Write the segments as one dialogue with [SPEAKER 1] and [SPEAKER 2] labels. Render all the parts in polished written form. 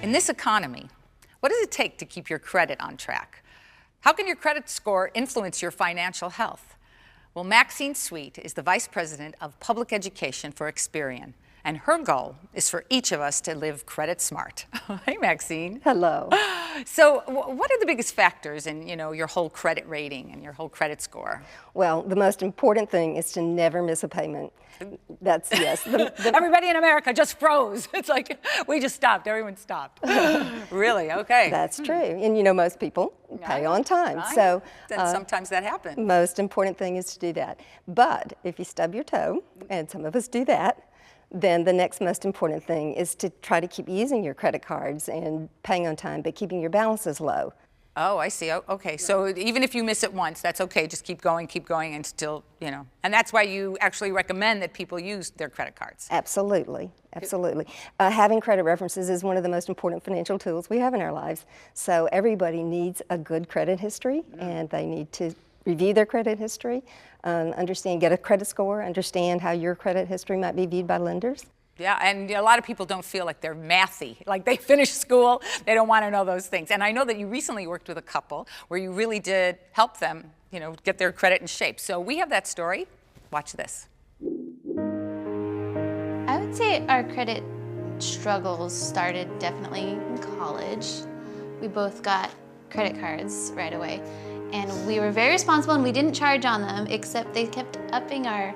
[SPEAKER 1] In this economy, what does it take to keep your credit on track? How can your credit score influence your financial health? Well, Maxine Sweet is the Vice President of Public Education for Experian, and her goal is for each of us to live credit smart. Hey, Maxine.
[SPEAKER 2] Hello.
[SPEAKER 1] So what are the biggest factors in, your whole credit rating and your whole credit score?
[SPEAKER 2] Well, the most important thing is to never miss a payment. That's, yes.
[SPEAKER 1] Everybody in America just froze. It's like, we just stopped. Everyone stopped. Really? Okay.
[SPEAKER 2] That's true. And most people pay on time.
[SPEAKER 1] Right.
[SPEAKER 2] So
[SPEAKER 1] sometimes that happens.
[SPEAKER 2] Most important thing is to do that. But if you stub your toe, and some of us do that, then the next most important thing is to try to keep using your credit cards and paying on time, but keeping your balances low.
[SPEAKER 1] Oh, I see. Oh, okay. So even if you miss it once, that's okay. Just keep going, and still, And that's why you actually recommend that people use their credit cards.
[SPEAKER 2] Absolutely. Absolutely. Having credit references is one of the most important financial tools we have in our lives. So everybody needs a good credit history, and they need to review their credit history, get a credit score, understand how your credit history might be viewed by lenders.
[SPEAKER 1] Yeah, and a lot of people don't feel like they're mathy, like they finished school, they don't want to know those things. And I know that you recently worked with a couple where you really did help them, get their credit in shape. So we have that story. Watch this.
[SPEAKER 3] I would say our credit struggles started definitely in college. We both got credit cards right away. And we were very responsible and we didn't charge on them, except they kept upping our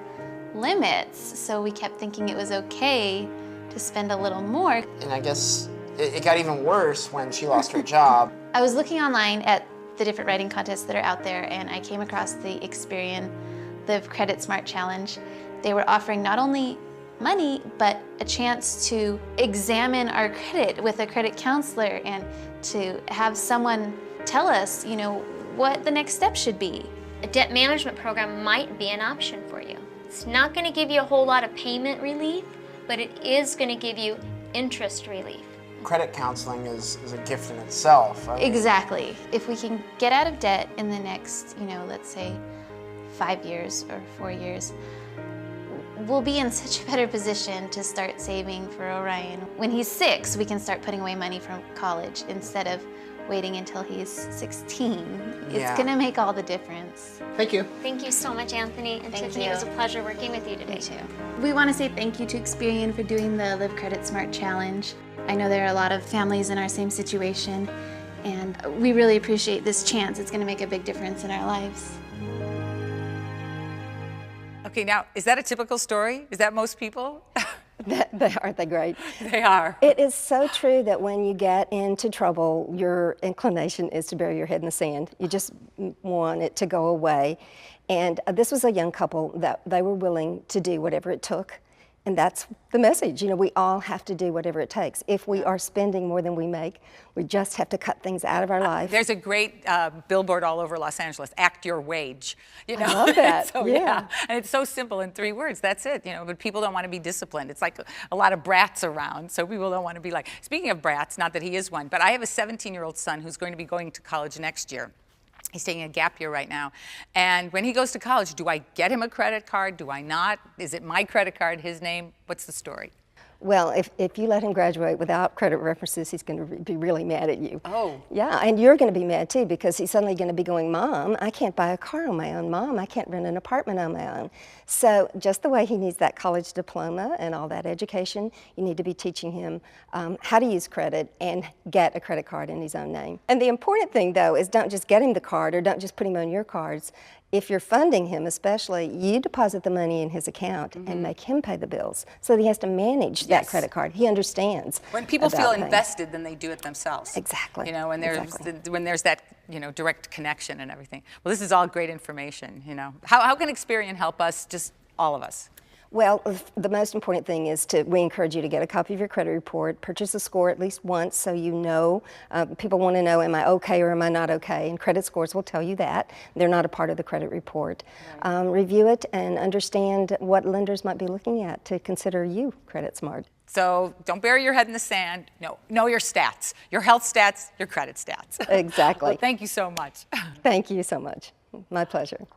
[SPEAKER 3] limits. So we kept thinking it was okay to spend a little more.
[SPEAKER 4] And I guess it got even worse when she lost her job.
[SPEAKER 3] I was looking online at the different writing contests that are out there, and I came across the Experian Live Credit Smart Challenge. They were offering not only money, but a chance to examine our credit with a credit counselor and to have someone tell us, what the next step should be.
[SPEAKER 5] A debt management program might be an option for you. It's not going to give you a whole lot of payment relief, but it is going to give you interest relief.
[SPEAKER 4] Credit counseling is a gift in itself.
[SPEAKER 3] Exactly. If we can get out of debt in the next, let's say 5 years or 4 years, we'll be in such a better position to start saving for Orion. When he's 6, we can start putting away money from college instead of waiting until he's 16.
[SPEAKER 4] Yeah.
[SPEAKER 3] It's gonna make all the difference.
[SPEAKER 4] Thank you.
[SPEAKER 5] Thank you so much, Anthony and
[SPEAKER 3] Thank
[SPEAKER 5] Tiffany.
[SPEAKER 3] you.
[SPEAKER 5] It was a pleasure working with you today.
[SPEAKER 3] Me too. We want to say thank you to Experian for doing the Live Credit Smart Challenge. I know there are a lot of families in our same situation, and we really appreciate this chance. It's gonna make a big difference in our lives.
[SPEAKER 1] Okay, now, is that a typical story? Is that most people?
[SPEAKER 2] Aren't they great?
[SPEAKER 1] They are.
[SPEAKER 2] It is so true that when you get into trouble, your inclination is to bury your head in the sand. You just want it to go away. And this was a young couple that they were willing to do whatever it took. And that's the message. We all have to do whatever it takes. If we are spending more than we make, we just have to cut things out of our life.
[SPEAKER 1] There's a great billboard all over Los Angeles, act your wage.
[SPEAKER 2] I love that.
[SPEAKER 1] So, yeah. And it's so simple in 3 words, that's it. But people don't want to be disciplined. It's like a lot of brats around, so people don't want to be like, speaking of brats, not that he is one, but I have a 17-year-old son who's going to be going to college next year. He's taking a gap year right now. And when he goes to college, do I get him a credit card? Do I not? Is it my credit card, his name? What's the story?
[SPEAKER 2] Well, if you let him graduate without credit references, he's going to be really mad at you.
[SPEAKER 1] Oh.
[SPEAKER 2] Yeah, and you're going to be mad too, because he's suddenly going to be going, Mom, I can't buy a car on my own. Mom, I can't rent an apartment on my own. So just the way he needs that college diploma and all that education, you need to be teaching him how to use credit and get a credit card in his own name. And the important thing, though, is don't just get him the card or don't just put him on your cards. If you're funding him especially, you deposit the money in his account and make him pay the bills. So he has to manage that credit card. He understands.
[SPEAKER 1] When people feel
[SPEAKER 2] things.
[SPEAKER 1] invested, then they do it themselves.
[SPEAKER 2] Exactly.
[SPEAKER 1] And when there's that, direct connection and everything. Well, this is all great information, How can Experian help us, just all of us?
[SPEAKER 2] Well, the most important thing is we encourage you to get a copy of your credit report, purchase a score at least once so you know. People want to know, am I okay or am I not okay? And credit scores will tell you that. They're not a part of the credit report. Right. Review it and understand what lenders might be looking at to consider you credit smart.
[SPEAKER 1] So don't bury your head in the sand. No, know your stats, your health stats, your credit stats.
[SPEAKER 2] Exactly.
[SPEAKER 1] Well, thank you so much.
[SPEAKER 2] Thank you so much. My pleasure.